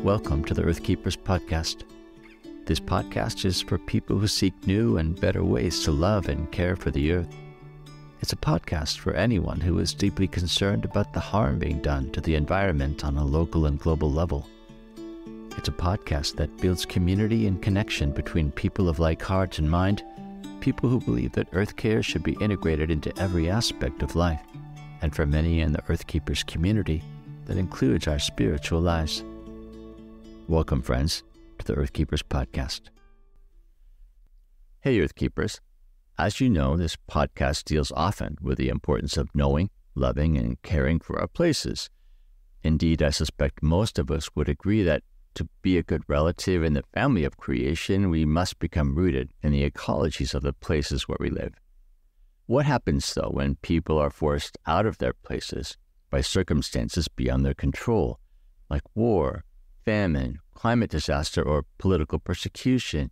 Welcome to the Earth Keepers podcast. This podcast is for people who seek new and better ways to love and care for the earth. It's a podcast for anyone who is deeply concerned about the harm being done to the environment on a local and global level. It's a podcast that builds community and connection between people of like heart and mind, people who believe that earth care should be integrated into every aspect of life, and for many in the Earth Keepers community, that includes our spiritual lives. Welcome, friends, to the Earth Keepers podcast. Hey, Earth Keepers. As you know, this podcast deals often with the importance of knowing, loving, and caring for our places. Indeed, I suspect most of us would agree that to be a good relative in the family of creation, we must become rooted in the ecologies of the places where we live. What happens, though, when people are forced out of their places by circumstances beyond their control, like war, famine, climate disaster, or political persecution?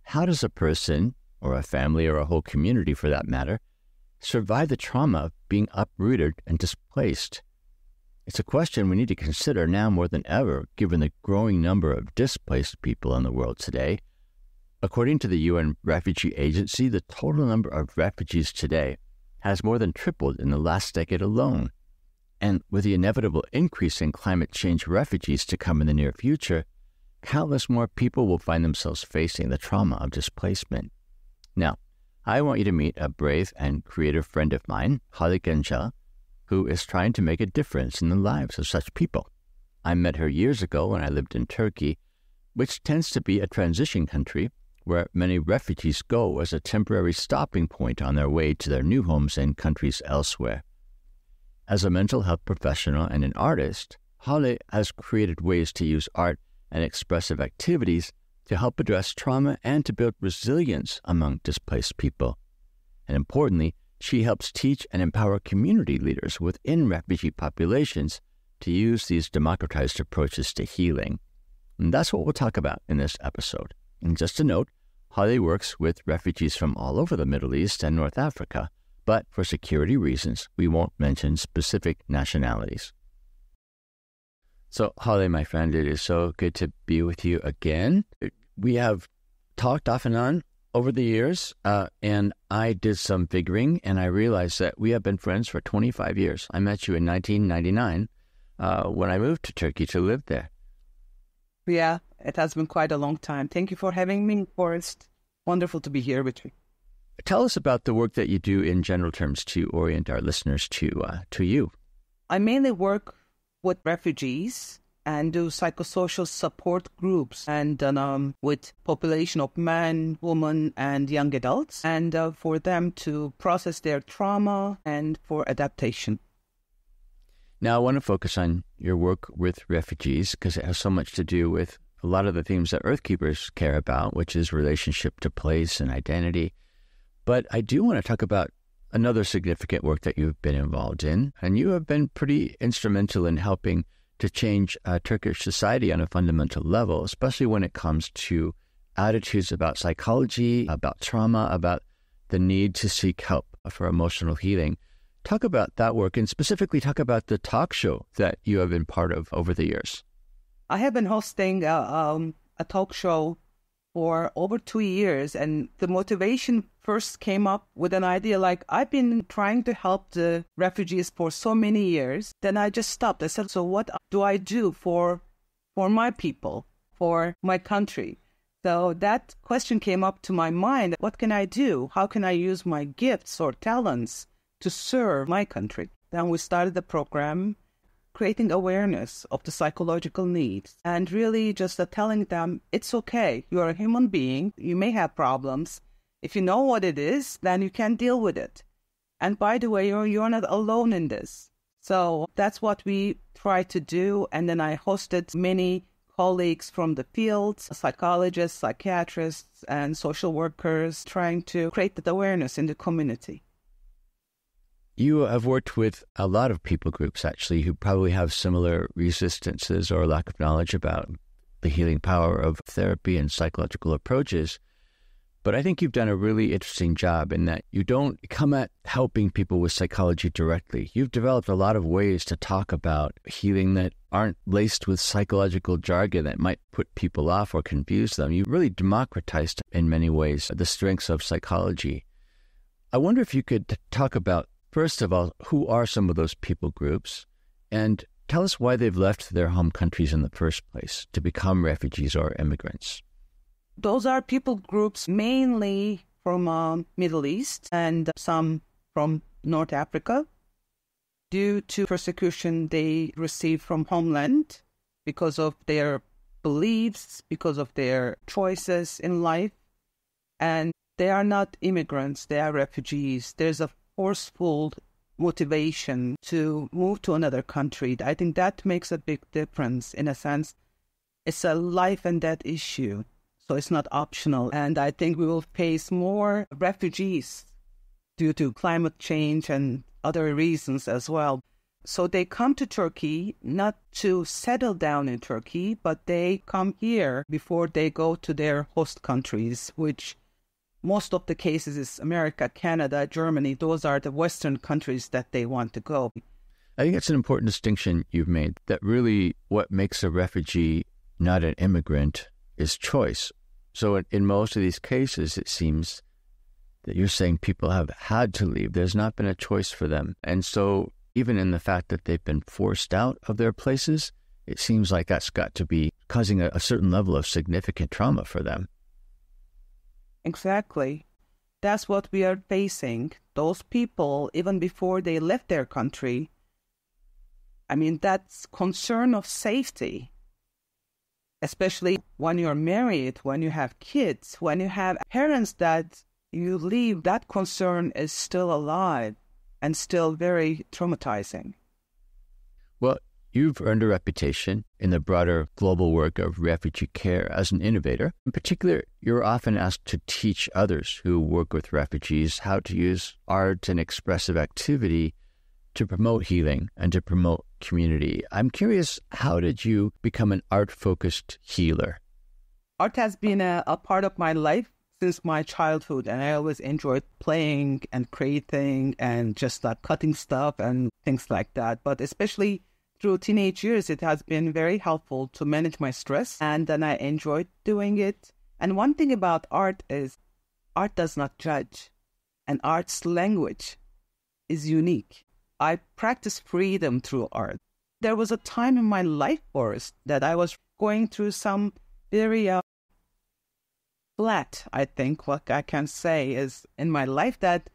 How does a person, or a family, or a whole community for that matter, survive the trauma of being uprooted and displaced? It's a question we need to consider now more than ever, given the growing number of displaced people in the world today. According to the UN Refugee Agency, the total number of refugees today has more than tripled in the last decade alone. And with the inevitable increase in climate change refugees to come in the near future, countless more people will find themselves facing the trauma of displacement. Now, I want you to meet a brave and creative friend of mine, Hale Gencel, who is trying to make a difference in the lives of such people. I met her years ago when I lived in Turkey, which tends to be a transition country where many refugees go as a temporary stopping point on their way to their new homes in countries elsewhere. As a mental health professional and an artist, Hale has created ways to use art and expressive activities to help address trauma and to build resilience among displaced people. And importantly, she helps teach and empower community leaders within refugee populations to use these democratized approaches to healing. And that's what we'll talk about in this episode. And just a note, Hale works with refugees from all over the Middle East and North Africa, but for security reasons, we won't mention specific nationalities. So, Hale, my friend, it is so good to be with you again. We have talked off and on over the years, and I did some figuring, and I realized that we have been friends for 25 years. I met you in 1999 when I moved to Turkey to live there. Yeah, it has been quite a long time. Thank you for having me, Forrest. Wonderful to be here with you. Tell us about the work that you do in general terms to orient our listeners to you. I mainly work with refugees and do psychosocial support groups and with population of men, women, and young adults, and for them to process their trauma and for adaptation. Now, I want to focus on your work with refugees because it has so much to do with a lot of the themes that Earth Keepers care about, which is relationship to place and identity. But I do want to talk about another significant work that you've been involved in, and you have been pretty instrumental in helping to change Turkish society on a fundamental level, especially when it comes to attitudes about psychology, about trauma, about the need to seek help for emotional healing. Talk about that work and specifically talk about the talk show that you have been part of over the years. I have been hosting a talk show for over 2 years, and the motivation first came up with an idea like, I've been trying to help the refugees for so many years. Then I just stopped. I said, so what do I do for my people, for my country? So that question came up to my mind. What can I do? How can I use my gifts or talents to serve my country? Then we started the program, creating awareness of the psychological needs and really just telling them, it's okay. You're a human being. You may have problems. If you know what it is, then you can deal with it. And by the way, you're not alone in this. So that's what we try to do. And then I hosted many colleagues from the field, psychologists, psychiatrists, and social workers, trying to create that awareness in the community. You have worked with a lot of people groups, actually, who probably have similar resistances or lack of knowledge about the healing power of therapy and psychological approaches. But I think you've done a really interesting job in that you don't come at helping people with psychology directly. You've developed a lot of ways to talk about healing that aren't laced with psychological jargon that might put people off or confuse them. You really democratized, in many ways, the strengths of psychology. I wonder if you could talk about, first of all, who are some of those people groups, and tell us why they've left their home countries in the first place to become refugees or immigrants. Those are people groups mainly from Middle East and some from North Africa due to persecution they received from homeland because of their beliefs, because of their choices in life. And they are not immigrants, they are refugees. There's a forceful motivation to move to another country. I think that makes a big difference. In a sense, it's a life and death issue. So it's not optional. And I think we will face more refugees due to climate change and other reasons as well. So they come to Turkey not to settle down in Turkey, but they come here before they go to their host countries, which most of the cases is America, Canada, Germany. Those are the Western countries that they want to go. I think it's an important distinction you've made, that really what makes a refugee not an immigrant is choice. So in most of these cases, it seems that you're saying people have had to leave. There's not been a choice for them. And so even in the fact that they've been forced out of their places, it seems like that's got to be causing a certain level of significant trauma for them. Exactly. That's what we are facing. Those people, even before they left their country, I mean, that's concern of safety. Especially when you're married, when you have kids, when you have parents that you leave, that concern is still alive and still very traumatizing. Well, you've earned a reputation in the broader global work of refugee care as an innovator. In particular, you're often asked to teach others who work with refugees how to use art and expressive activity to promote healing and to promote community. I'm curious, how did you become an art-focused healer? Art has been a part of my life since my childhood, and I always enjoyed playing and creating and just like cutting stuff and things like that. But especially through teenage years, it has been very helpful to manage my stress, and then I enjoyed doing it. And one thing about art is art does not judge, and art's language is unique. I practice freedom through art. There was a time in my life, Forrest, that I was going through some very flat, I think, what I can say is in my life that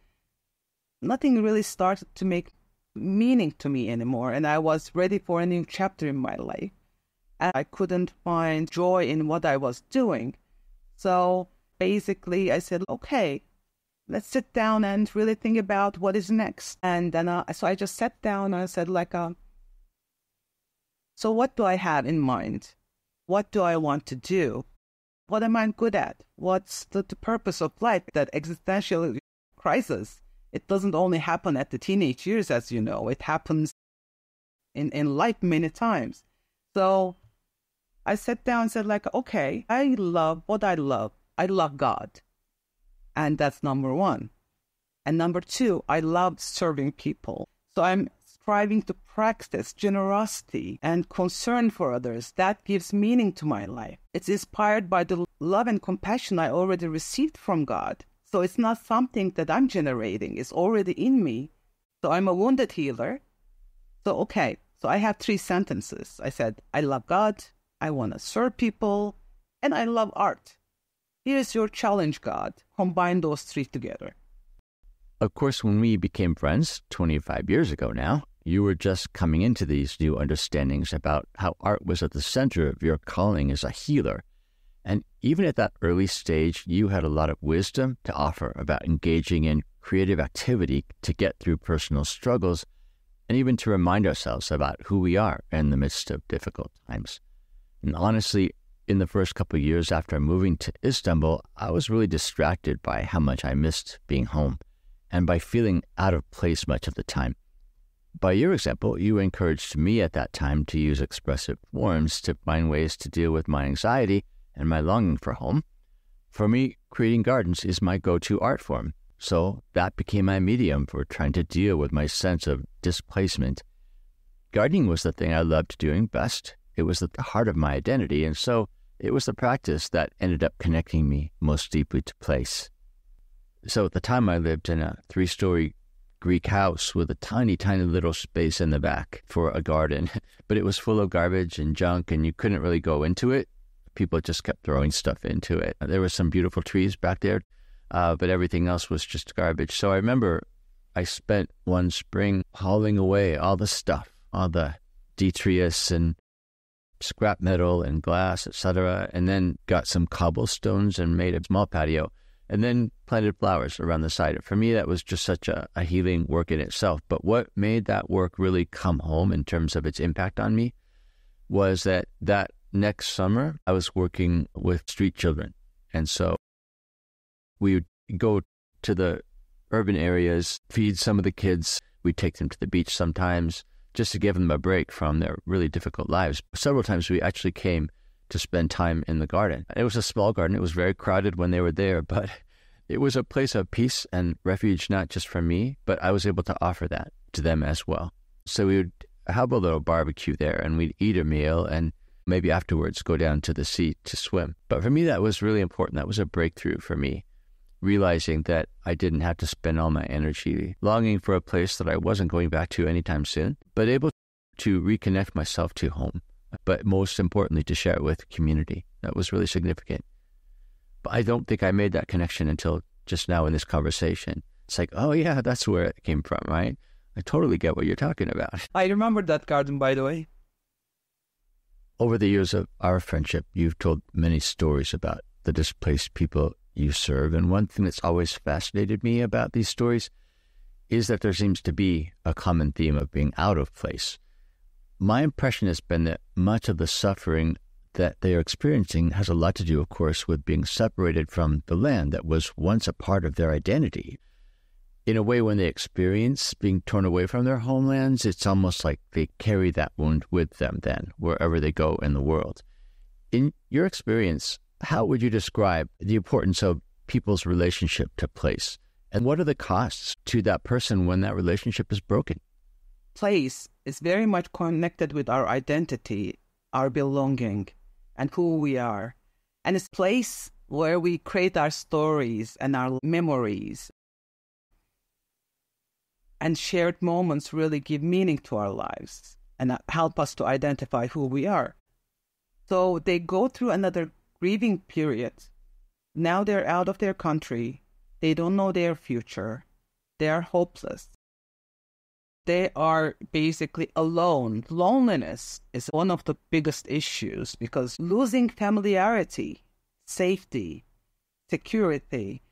nothing really started to make meaning to me anymore. And I was ready for a new chapter in my life. And I couldn't find joy in what I was doing. So basically I said, okay, let's sit down and really think about what is next. And then so I just sat down and I said so what do I have in mind? What do I want to do? What am I good at? What's the purpose of life? That existential crisis, it doesn't only happen at the teenage years, as you know. It happens in life many times. So I sat down and said, okay, I love what I love. I love God. And that's number one. And number two, I love serving people. So I'm striving to practice generosity and concern for others. That gives meaning to my life. It's inspired by the love and compassion I already received from God. So it's not something that I'm generating. It's already in me. So I'm a wounded healer. So, okay. So I have 3 sentences. I said, I love God, I want to serve people, and I love art. Here's your challenge, God. Combine those 3 together. Of course, when we became friends 25 years ago now, you were just coming into these new understandings about how art was at the center of your calling as a healer. And even at that early stage, you had a lot of wisdom to offer about engaging in creative activity to get through personal struggles and even to remind ourselves about who we are in the midst of difficult times. And honestly, in the first couple of years after moving to Istanbul, I was really distracted by how much I missed being home and by feeling out of place much of the time. By your example, you encouraged me at that time to use expressive forms to find ways to deal with my anxiety and my longing for home. For me, creating gardens is my go-to art form. So that became my medium for trying to deal with my sense of displacement. Gardening was the thing I loved doing best. It was at the heart of my identity, and so it was the practice that ended up connecting me most deeply to place. So at the time, I lived in a 3-story Greek house with a tiny, tiny little space in the back for a garden, but it was full of garbage and junk, and you couldn't really go into it. People just kept throwing stuff into it. There were some beautiful trees back there, but everything else was just garbage. So I remember I spent one spring hauling away all the stuff, all the detritus and scrap metal and glass, etc., and then got some cobblestones and made a small patio, and then planted flowers around the side. For me, that was just such a healing work in itself. But what made that work really come home in terms of its impact on me was that next summer, I was working with street children. And so we would go to the urban areas, feed some of the kids. We'd take them to the beach sometimes just to give them a break from their really difficult lives. Several times we actually came to spend time in the garden. It was a small garden. It was very crowded when they were there, but it was a place of peace and refuge, not just for me, but I was able to offer that to them as well. So we would have a little barbecue there, and we'd eat a meal and maybe afterwards go down to the sea to swim. But for me, that was really important. That was a breakthrough for me, realizing that I didn't have to spend all my energy longing for a place that I wasn't going back to anytime soon, but able to reconnect myself to home, but most importantly, to share it with community. That was really significant. But I don't think I made that connection until just now in this conversation. It's like, oh yeah, that's where it came from, right? I totally get what you're talking about. I remember that garden, by the way. Over the years of our friendship, you've told many stories about the displaced people you serve. And one thing that's always fascinated me about these stories is that there seems to be a common theme of being out of place. My impression has been that much of the suffering that they are experiencing has a lot to do, of course, with being separated from the land that was once a part of their identity. In a way, when they experience being torn away from their homelands, it's almost like they carry that wound with them then, wherever they go in the world. In your experience, how would you describe the importance of people's relationship to place? And what are the costs to that person when that relationship is broken? Place is very much connected with our identity, our belonging, and who we are. And it's a place where we create our stories and our memories. And shared moments really give meaning to our lives and help us to identify who we are. So they go through another grieving period. Now they're out of their country. They don't know their future. They are hopeless. They are basically alone. Loneliness is one of the biggest issues because losing familiarity, safety, security.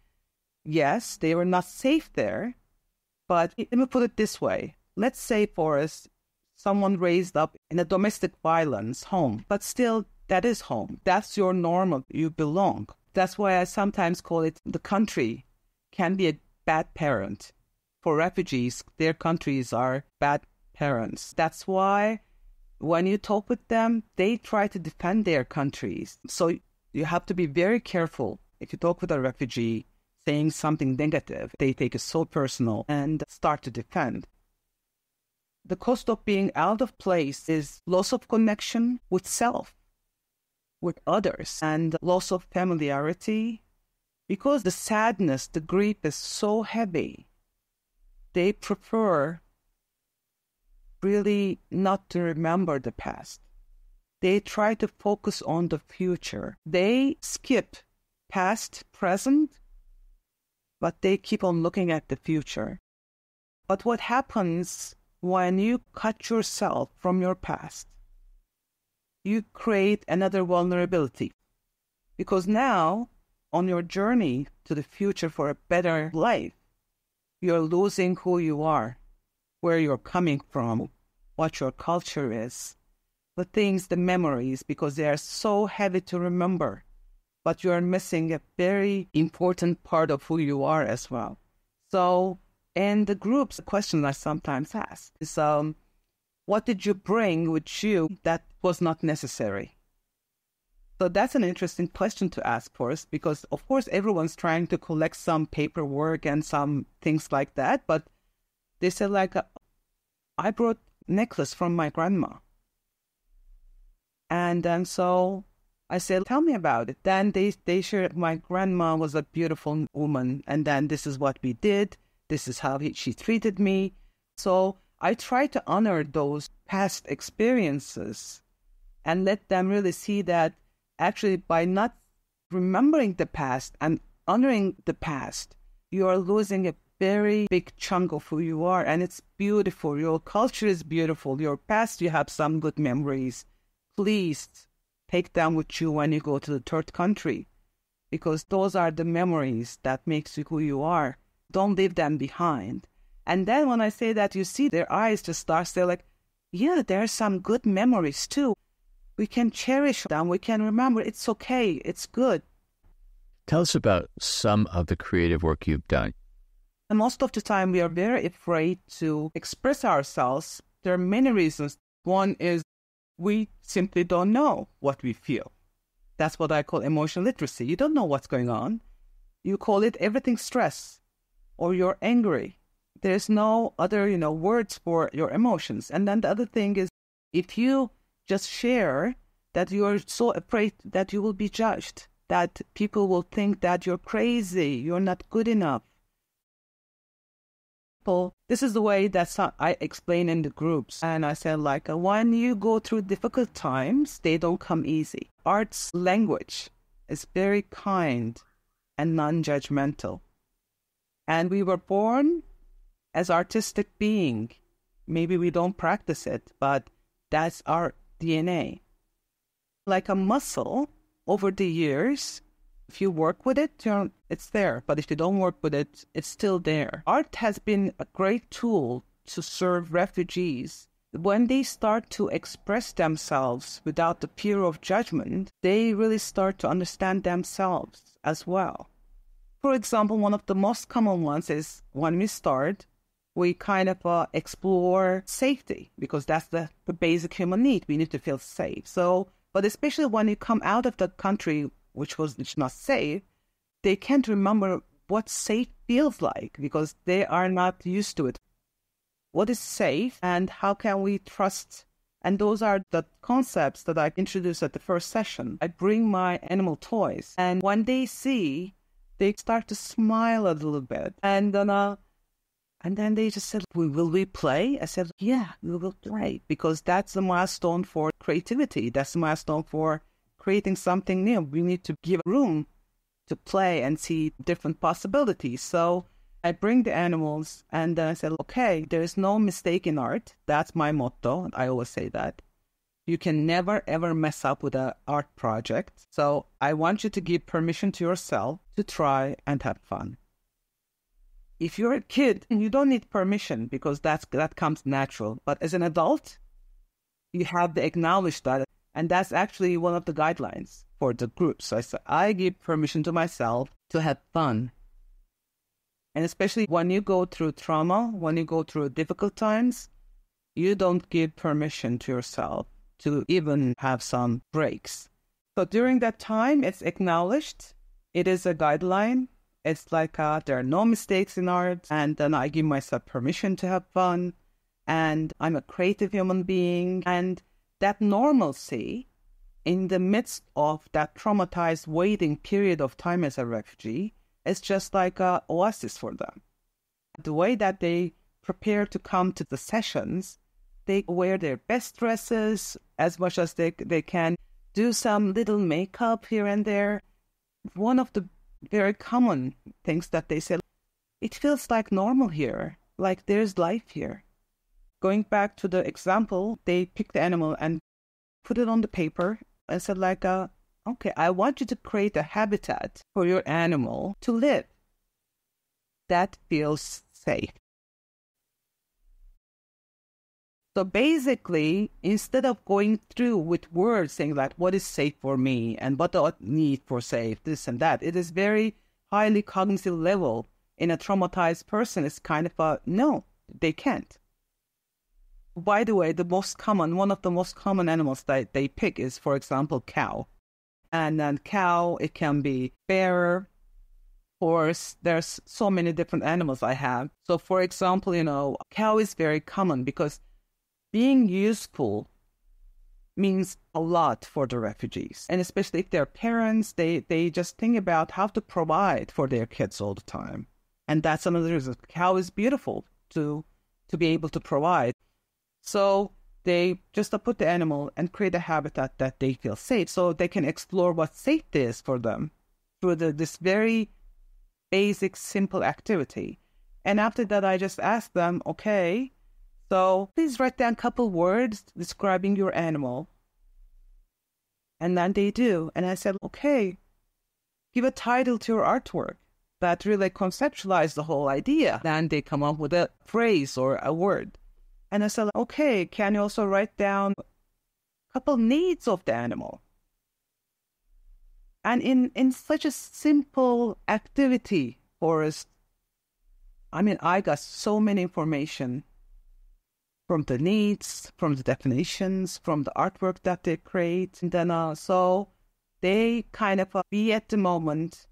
Yes, they were not safe there. But let me put it this way. Let's say, Forrest, someone raised up in a domestic violence home, but still that is home. That's your normal. You belong. That's why I sometimes call it the country can be a bad parent. For refugees, their countries are bad parents. That's why when you talk with them, they try to defend their countries. So you have to be very careful if you talk with a refugee saying something negative. They take it so personal and start to defend. The cost of being out of place is loss of connection with self, with others, and loss of familiarity. Because the sadness, the grief is so heavy, they prefer really not to remember the past. They try to focus on the future. They skip past, present, but they keep on looking at the future. But what happens when you cut yourself from your past? You create another vulnerability. Because now, on your journey to the future for a better life, you're losing who you are, where you're coming from, what your culture is, the things, the memories, because they are so heavy to remember. But you are missing a very important part of who you are as well. So, in the groups, the question I sometimes ask is, what did you bring with you that was not necessary? So that's an interesting question to ask for us, because of course everyone's trying to collect some paperwork and some things like that. But they said like, I brought necklace from my grandma. And then so I said, tell me about it. Then they shared my grandma was a beautiful woman. And then this is what we did. This is how she treated me. So I try to honor those past experiences and let them really see that actually by not remembering the past and honoring the past, you are losing a very big chunk of who you are. And it's beautiful. Your culture is beautiful. Your past, you have some good memories. Please take them with you when you go to the third country, because those are the memories that makes you who you are. Don't leave them behind. And then when I say that, you see their eyes just start saying like, yeah, there are some good memories too. We can cherish them. We can remember it's okay. It's good. Tell us about some of the creative work you've done. And most of the time, we are very afraid to express ourselves. There are many reasons. One is we simply don't know what we feel. That's what I call emotional literacy. You don't know what's going on. You call it everything stress, or you're angry. There's no other, words for your emotions. And then the other thing is, if you just share that you're so afraid that you will be judged, that people will think that you're crazy, you're not good enough. This is the way that I explain in the groups. And I said, like, when you go through difficult times, they don't come easy. Art's language is very kind and non-judgmental. And we were born as artistic being. Maybe we don't practice it, but that's our DNA. Like a muscle, over the years, if you work with it, it's there. But if you don't work with it, it's still there. Art has been a great tool to serve refugees. When they start to express themselves without the fear of judgment, they really start to understand themselves as well. For example, one of the most common ones is when we start, we kind of explore safety, because that's the basic human need. We need to feel safe. So, but especially when you come out of the country, which is not safe, they can't remember what safe feels like because they are not used to it. What is safe and how can we trust? And those are the concepts that I introduced at the first session. I bring my animal toys, and when they see, they start to smile a little bit. And then they just said, will we play? I said, yeah, we will play, because that's the milestone for creativity. That's the milestone for creating something new. We need to give room to play and see different possibilities. So I bring the animals, and then I said, okay, there is no mistake in art. That's my motto. I always say that. You can never, ever mess up with an art project. So I want you to give permission to yourself to try and have fun. If you're a kid, you don't need permission because that comes natural. But as an adult, you have to acknowledge that. And that's actually one of the guidelines for the group. So I give permission to myself to have fun. And especially when you go through trauma, when you go through difficult times, you don't give permission to yourself to even have some breaks. So during that time, it's acknowledged. It is a guideline. It's like there are no mistakes in art. And then I give myself permission to have fun. And I'm a creative human being. And that normalcy in the midst of that traumatized waiting period of time as a refugee is just like an oasis for them. The way that they prepare to come to the sessions, they wear their best dresses as much as they can, do some little makeup here and there. One of the very common things that they say, it feels like normal here, like there's life here. Going back to the example, they pick the animal and put it on the paper and said like, okay, I want you to create a habitat for your animal to live. That feels safe. So basically, instead of going through with words saying like, what is safe for me and what do I need for safe, this and that, it is very highly cognitive level. In a traumatized person, it's kind of no, they can't. By the way, one of the most common animals that they pick is, for example, cow. And then cow, it can be bear, horse. There's so many different animals I have. So for example, cow is very common because being useful means a lot for the refugees. And especially if they're parents, they just think about how to provide for their kids all the time. And that's another reason. Cow is beautiful to be able to provide. So they just put the animal and create a habitat that they feel safe so they can explore what safety is for them through this very basic, simple activity. And after that, I just asked them, okay, so please write down a couple words describing your animal. And then they do. And I said, okay, give a title to your artwork that really conceptualize the whole idea. Then they come up with a phrase or a word. And I said, okay, can you also write down a couple needs of the animal? And in such a simple activity, Forrest, I got so many information from the needs, from the definitions, from the artwork that they create. And then so they kind of be at the moment,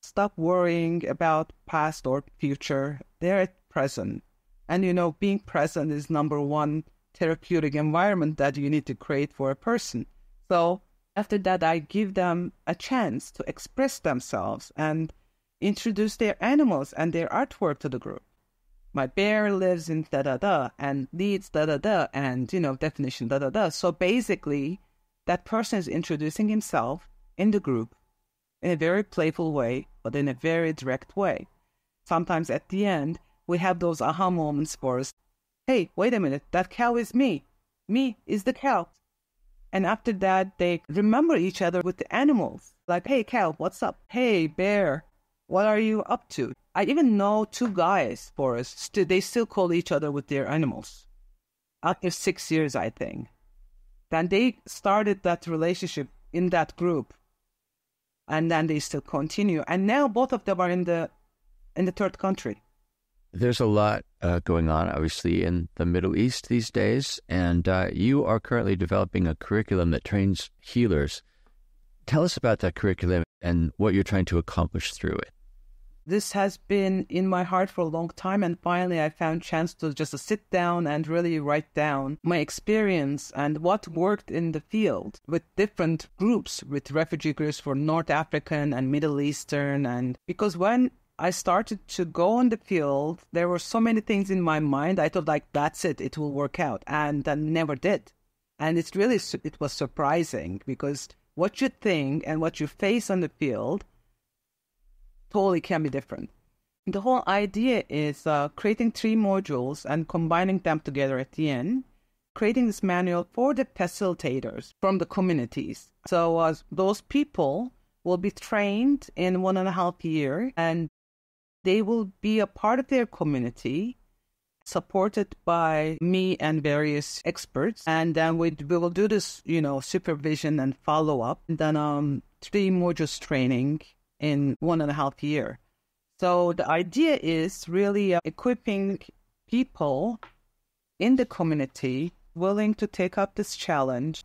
stop worrying about past or future. They're at present. And, being present is number one therapeutic environment that you need to create for a person. So after that, I give them a chance to express themselves and introduce their animals and their artwork to the group. My bear lives in da-da-da and needs da-da-da and, definition da-da-da. So basically, that person is introducing himself in the group in a very playful way, but in a very direct way. Sometimes at the end, we have those aha moments for us. Hey, wait a minute, that cow is me. Me is the cow. And after that, they remember each other with the animals. Like, hey, cow, what's up? Hey, bear, what are you up to? I even know two guys, for us. They still call each other with their animals. After 6 years, I think. Then they started that relationship in that group. And then they still continue. And now both of them are in the third country. There's a lot going on, obviously, in the Middle East these days, and you are currently developing a curriculum that trains healers. Tell us about that curriculum and what you're trying to accomplish through it. This has been in my heart for a long time, and finally I found a chance to just sit down and really write down my experience and what worked in the field with different groups, with refugee groups for North African and Middle Eastern. And because when I started to go on the field, there were so many things in my mind. I thought, that's it will work out. And that never did. And it was surprising because what you think and what you face on the field totally can be different. The whole idea is creating 3 modules and combining them together at the end, creating this manual for the facilitators from the communities. So those people will be trained in 1.5 years, and they will be a part of their community, supported by me and various experts. And then we will do this, supervision and follow-up. And then 3 modules training in 1.5 years. So the idea is really equipping people in the community willing to take up this challenge.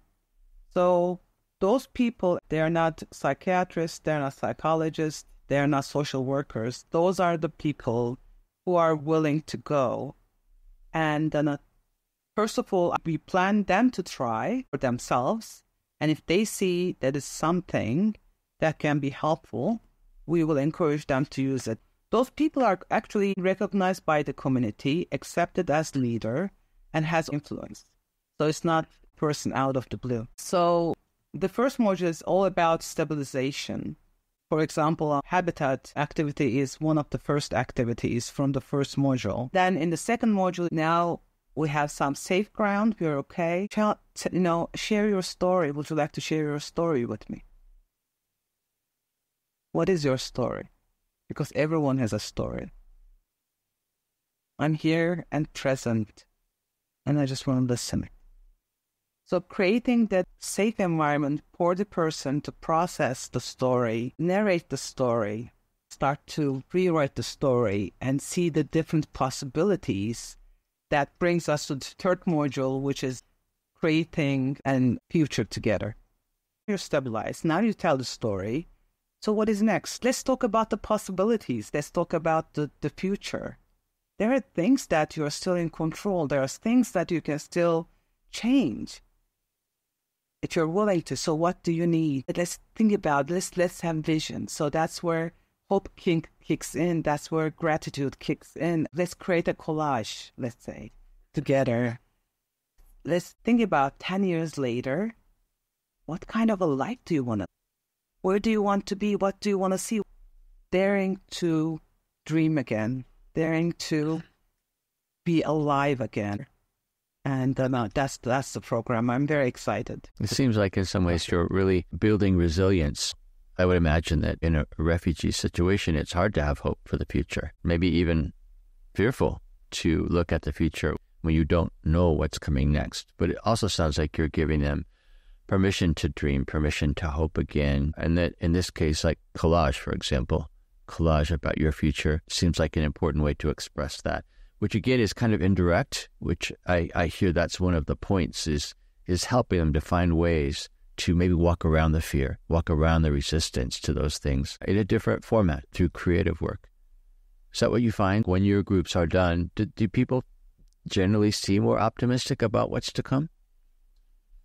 So those people, they're not psychiatrists, they're not psychologists, they're not social workers. Those are the people who are willing to go. And then, first of all, we plan them to try for themselves. And if they see that is something that can be helpful, we will encourage them to use it. Those people are actually recognized by the community, accepted as leader, and has influence. So it's not a person out of the blue. So the first module is all about stabilization. For example, habitat activity is one of the first activities from the first module. Then in the second module, now we have some safe ground. We're okay. Share your story. Would you like to share your story with me? What is your story? Because everyone has a story. I'm here and present, and I just want to listen. So creating that safe environment for the person to process the story, narrate the story, start to rewrite the story, and see the different possibilities, that brings us to the third module, which is creating a future together. You're stabilized. Now you tell the story. So what is next? Let's talk about the possibilities. Let's talk about the future. There are things that you're still in control. There are things that you can still change if you're willing to. So what do you need? Let's think about this. Let's have vision. So that's where hope kicks in. That's where gratitude kicks in. Let's create a collage, let's say, together. Let's think about 10 years later. What kind of a life do you want to? Where do you want to be? What do you want to see? Daring to dream again. Daring to be alive again. And that's the program. I'm very excited. It seems like in some ways you're really building resilience. I would imagine that in a refugee situation, it's hard to have hope for the future, maybe even fearful to look at the future when you don't know what's coming next. But it also sounds like you're giving them permission to dream, permission to hope again. And that in this case, like collage, for example, collage about your future seems like an important way to express that, which again is kind of indirect, which I hear that's one of the points is helping them to find ways to maybe walk around the fear, walk around the resistance to those things in a different format through creative work. Is that what you find when your groups are done? Do people generally seem more optimistic about what's to come?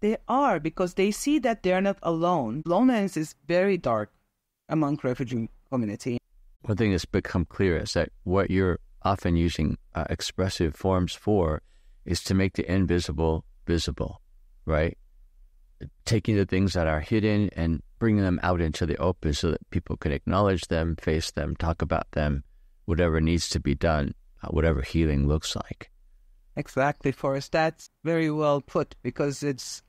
They are, because they see that they're not alone. Loneliness is very dark among refugee community. One thing that's become clear is that what you're often using expressive forms for is to make the invisible visible, right? Taking the things that are hidden and bringing them out into the open so that people can acknowledge them, face them, talk about them, whatever needs to be done, whatever healing looks like. Exactly, Forrest. That's very well put, because it's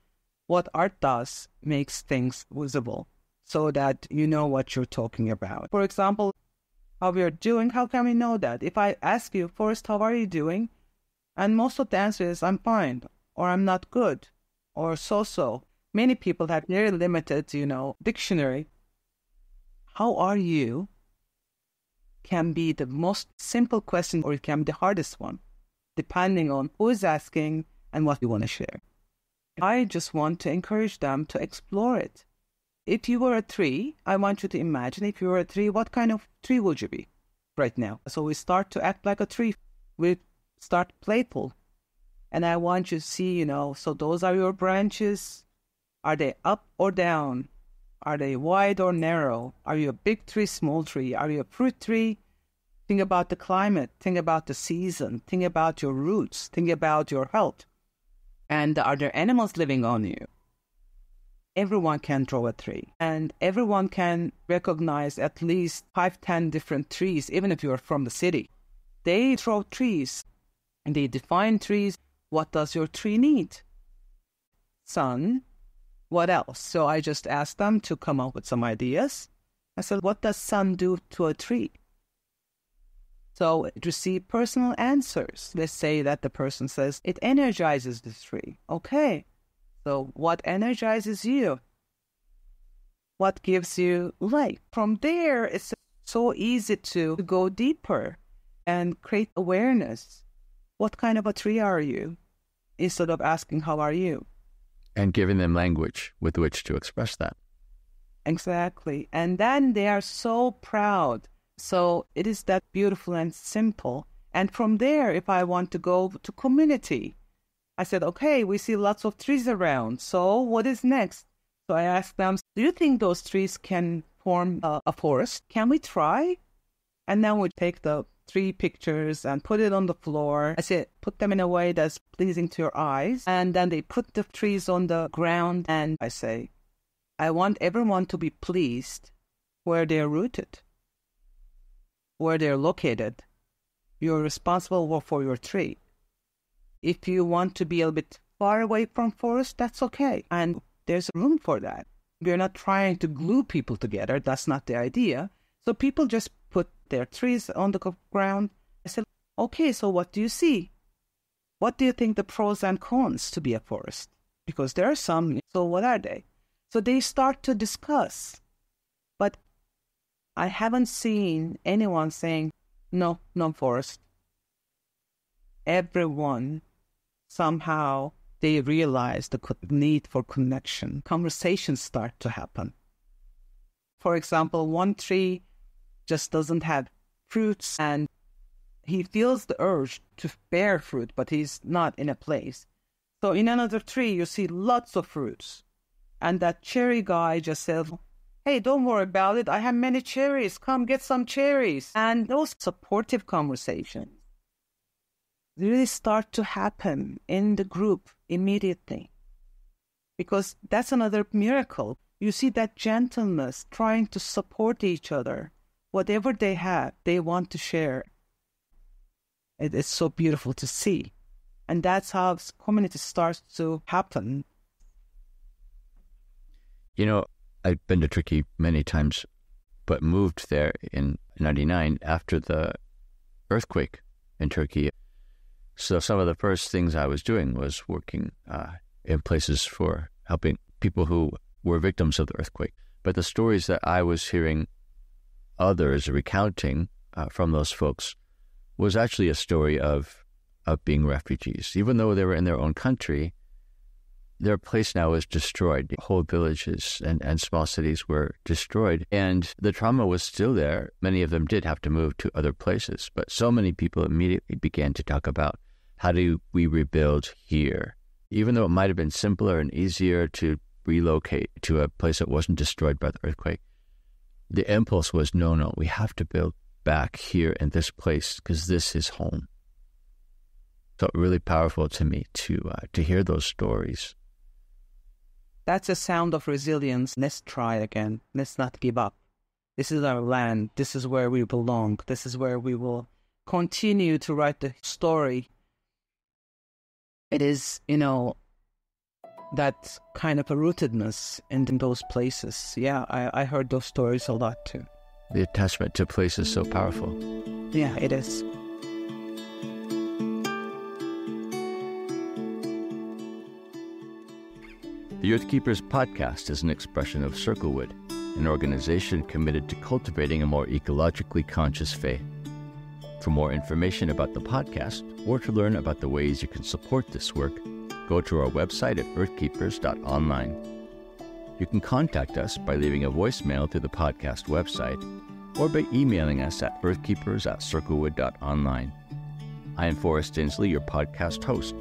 what art does, makes things visible so that you know what you're talking about. For example, how we are doing, how can we know that? If I ask you, Forrest, how are you doing? And most of the answer is, I'm fine, or I'm not good, or so-so. Many people have very limited, dictionary. How are you can be the most simple question, or it can be the hardest one, depending on who is asking and what you want to share. I just want to encourage them to explore it. If you were a tree, I want you to imagine, if you were a tree, what kind of tree would you be right now? So we start to act like a tree. We start playful. And I want you to see, so those are your branches. Are they up or down? Are they wide or narrow? Are you a big tree, small tree? Are you a fruit tree? Think about the climate. Think about the season. Think about your roots. Think about your health. And are there animals living on you? Everyone can draw a tree. And everyone can recognize at least 5-10 different trees, even if you're from the city. They draw trees. And they define trees. What does your tree need? Sun. What else? So I just asked them to come up with some ideas. I said, what does sun do to a tree? So receive personal answers. Let's say that the person says, it energizes the tree. Okay. So what energizes you? What gives you life? From there, it's so easy to go deeper and create awareness. What kind of a tree are you? Instead of asking, how are you? And giving them language with which to express that. Exactly. And then they are so proud. So it is that beautiful and simple. And from there, if I want to go to community, I said, okay, we see lots of trees around. So what is next? So I asked them, do you think those trees can form a forest? Can we try? And then we take the tree pictures and put it on the floor. I said, put them in a way that's pleasing to your eyes. And then they put the trees on the ground. And I say, I want everyone to be pleased where they're rooted, where they're located. You're responsible for your tree. If you want to be a little bit far away from forest, that's okay. And there's room for that. We're not trying to glue people together. That's not the idea. So people just put their trees on the ground. I said, okay, so what do you see? What do you think the pros and cons to be a forest? Because there are some, so what are they? So they start to discuss. But I haven't seen anyone saying, no forest. Everyone somehow they realize the need for connection. Conversations start to happen. For example, one tree just doesn't have fruits and he feels the urge to bear fruit, but he's not in a place. So in another tree, you see lots of fruits. And that cherry guy just says, hey, don't worry about it. I have many cherries. Come get some cherries. And those supportive conversations really start to happen in the group immediately. Because that's another miracle. You see that gentleness, trying to support each other. Whatever they have, they want to share. It is so beautiful to see. And that's how community starts to happen. You know, I've been to Turkey many times, but moved there in 1999 after the earthquake in Turkey. So some of the first things I was doing was working in places for helping people who were victims of the earthquake. But the stories that I was hearing others recounting from those folks was actually a story of being refugees. Even though they were in their own country, their place now is destroyed. Whole villages and small cities were destroyed. And the trauma was still there. Many of them did have to move to other places. But so many people immediately began to talk about, how do we rebuild here? Even though it might have been simpler and easier to relocate to a place that wasn't destroyed by the earthquake, the impulse was, no, we have to build back here in this place because this is home. So really powerful to me to hear those stories. That's a sound of resilience. Let's try again. Let's not give up. This is our land. This is where we belong. This is where we will continue to write the story. It is, that kind of a rootedness in those places. Yeah, I heard those stories a lot too. The attachment to place is so powerful. Yeah, it is. The Earth Keepers podcast is an expression of Circlewood, an organization committed to cultivating a more ecologically conscious faith. For more information about the podcast, or to learn about the ways you can support this work, go to our website at earthkeepers.online. You can contact us by leaving a voicemail through the podcast website, or by emailing us at earthkeepers@circlewood.online. I am Forrest Inslee, your podcast host.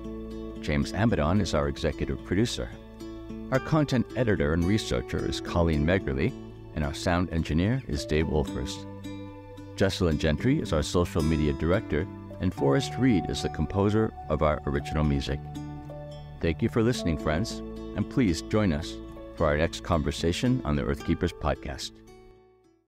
James Amadon is our executive producer. Our content editor and researcher is Colleen Meggerly, and our sound engineer is Dave Wolfers. Jesselyn Gentry is our social media director, and Forrest Reed is the composer of our original music. Thank you for listening, friends, and please join us for our next conversation on the Earth Keepers podcast.